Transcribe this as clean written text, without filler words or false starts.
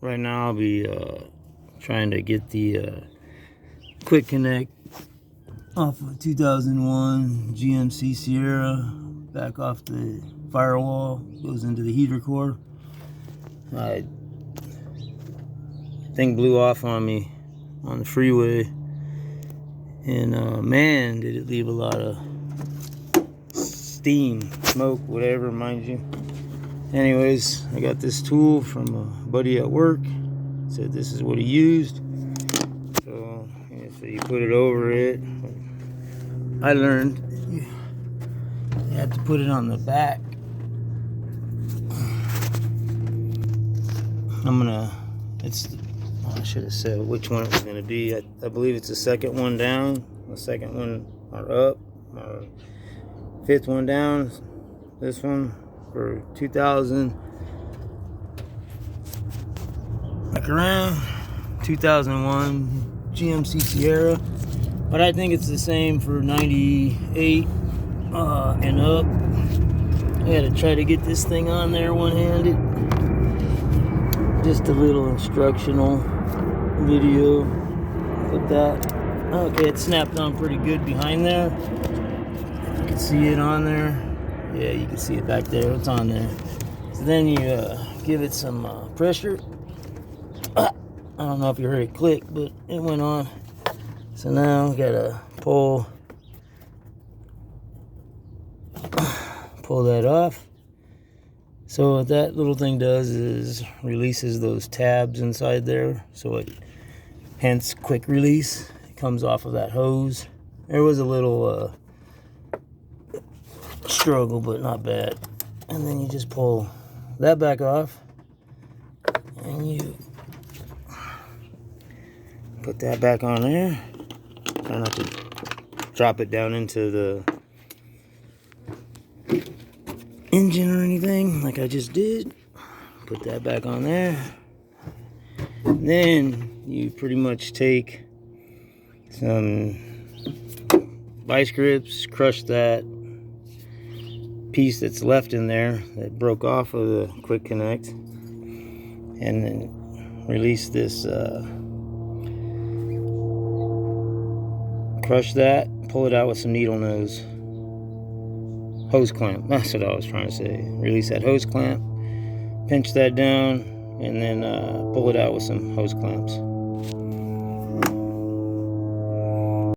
Right now I'll be trying to get the quick connect off of 2001 GMC Sierra back off the firewall, goes into the heater core. Thing blew off on me on the freeway, and man, did it leave a lot of steam, smoke, whatever, mind you. Anyways, I got this tool from a buddy at work. Said this is what he used. So you put it over it. I learned you had to put it on the back. I should have said which one it was going to be. I believe it's the second one down, the second one or up, or fifth one down. This one for 2000, like around 2001 GMC Sierra, but I think it's the same for 98 and up. I had to try to get this thing on there one-handed. Just a little instructional video with that. Okay, it snapped on pretty good behind there. You can see it on there. Yeah, you can see it back there. It's on there. So then you give it some pressure. I don't know if you heard it click, but it went on. So now we gotta pull that off. So what that little thing does is releases those tabs inside there. So it, hence quick release. It comes off of that hose. There was a little struggle, but not bad. And then you just pull that back off, and you put that back on there. Try not to drop it down into the engine or anything like I just did. Put that back on there. And then you pretty much take some vice grips, crush that piece that's left in there that broke off of the quick connect, and then release this, crush that, pull it out with some needle nose hose clamp. That's what I was trying to say. Release that hose clamp, pinch that down, and then pull it out with some hose clamps.